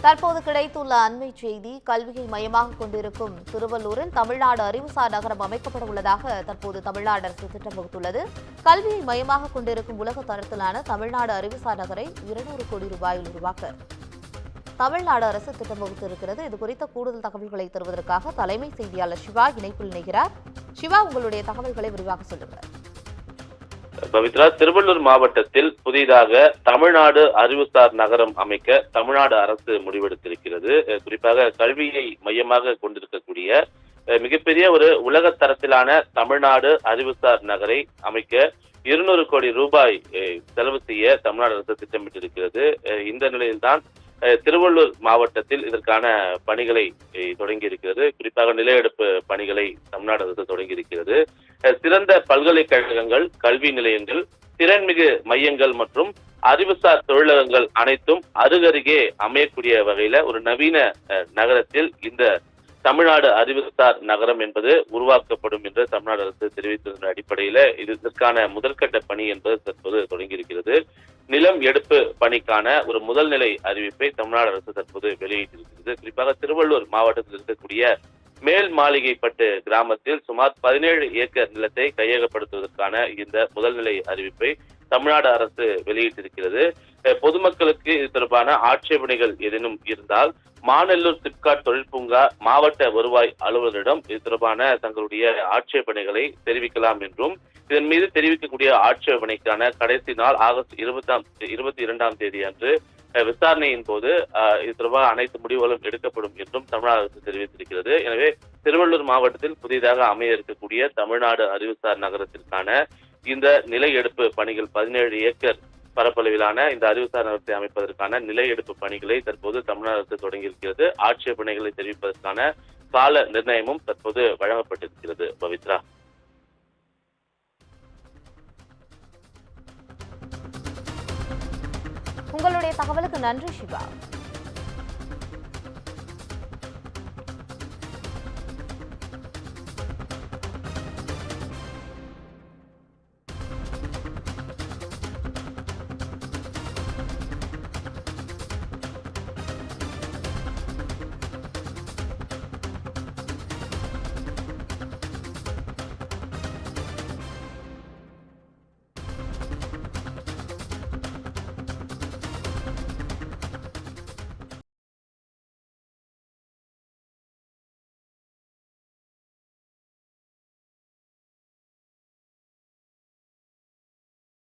தற்போது கிடைத்துள்ள அண்மை செய்தி. கல்வியை மையமாக கொண்டிருக்கும் திருவள்ளூரில் தமிழ்நாடு அறிவுசார் நகரம் அமைக்கப்பட உள்ளதாக தற்போது தமிழ்நாடு அரசு திட்டம் வகுத்துள்ளது. கல்வியை மையமாக கொண்டிருக்கும் உலக தரத்திலான தமிழ்நாடு அறிவுசார் நகரை 200 கோடி ரூபாயில் உருவாக்க தமிழ்நாடு அரசு திட்டம் வகுத்திருக்கிறது. இது குறித்த கூடுதல் தகவல்களை தருவதற்காக தலைமை செய்தியாளர் சிவா இணைப்பில் இணைகிறார். சிவா, உங்களுடைய தகவல்களை விரிவாக சொல்லுங்கள். பவித்ரா, திருவள்ளூர் மாவட்டத்தில் புதிதாக தமிழ்நாடு அறிவுசார் நகரம் அமைக்க தமிழ்நாடு அரசு முடிவெடுத்திருக்கிறது. குறிப்பாக கல்வியை மையமாக கொண்டிருக்கக்கூடிய மிகப்பெரிய ஒரு உலக தரத்திலான தமிழ்நாடு அறிவுசார் நகரை அமைக்க 200 கோடி ரூபாய் செலவு செய்ய தமிழ்நாடு அரசு திட்டமிட்டிருக்கிறது. இந்த நிலையில்தான் திருவள்ளூர் மாவட்டத்தில் இதற்கான பணிகளை தொடங்கி இருக்கிறது. குறிப்பாக நிலையெடுப்பு பணிகளை தமிழ்நாடு அரசு தொடங்கி இருக்கிறது. சிறந்த பல்கலைக்கழகங்கள், கல்வி நிலையங்கள், திறன்மிகு மையங்கள் மற்றும் அறிவுசார் தொழிலகங்கள் அனைத்தும் அருகருகே அமையக்கூடிய வகையில ஒரு நவீன நகரத்தில் இந்த தமிழ்நாடு அறிவுசார் நகரம் என்பது உருவாக்கப்படும் என்று தமிழ்நாடு அரசு தெரிவித்ததன் அடிப்படையில இதற்கான முதற்கட்ட பணி என்பது தற்போது தொடங்கியிருக்கிறது. நிலம் எடுப்பு பணிக்கான ஒரு முதல்நிலை அறிவிப்பை தமிழ்நாடு அரசு தற்போது வெளியிட்டிருக்கிறது. குறிப்பாக திருவள்ளூர் மாவட்டத்தில் இருக்கக்கூடிய மேல் மாளிகைப்பட்டு கிராமத்தில் சுமார் 17 ஏக்கர் நிலத்தை கையகப்படுத்துவதற்கான இந்த முதல்நிலை அறிவிப்பை தமிழ்நாடு அரசு வெளியிட்டிருக்கிறது. பொதுமக்களுக்கு இது தொடர்பான ஆட்சேபனைகள் ஏதேனும் இருந்தால் மாநல்லூர் சிப்காட் தொழில் பூங்கா மாவட்ட வருவாய் அலுவலரிடம் இது தொடர்பான தங்களுடைய ஆட்சேபனைகளை தெரிவிக்கலாம் என்றும், இதன் மீது தெரிவிக்கக்கூடிய ஆட்சேபனைக்கான கடைசி நாள் ஆகஸ்ட் 22ஆம் தேதி அன்று விசாரணையின் போது இது தொடர்பாக அனைத்து முடிவுகளும் எடுக்கப்படும் என்றும் தமிழ்நாடு அரசு தெரிவித்திருக்கிறது. எனவே திருவள்ளூர் மாவட்டத்தில் புதிதாக அமைய இருக்கக்கூடிய தமிழ்நாடு அறிவுசார் நகரத்திற்கான இந்த நிலை எடுப்பு பணிகள் 17 ஏக்கர் பரப்பளவிலான இந்த அறிவுசார் நகரத்தை அமைப்பதற்கான நிலை எடுப்பு பணிகளை தற்போது தமிழ்நாடு அரசு தொடங்கியிருக்கிறது. ஆட்சேபனைகளை தெரிவிப்பதற்கான கால நிர்ணயமும் தற்போது வழங்கப்பட்டிருக்கிறது. பவித்ரா, உங்களுடைய தகவலுக்கு நன்றி சிவா.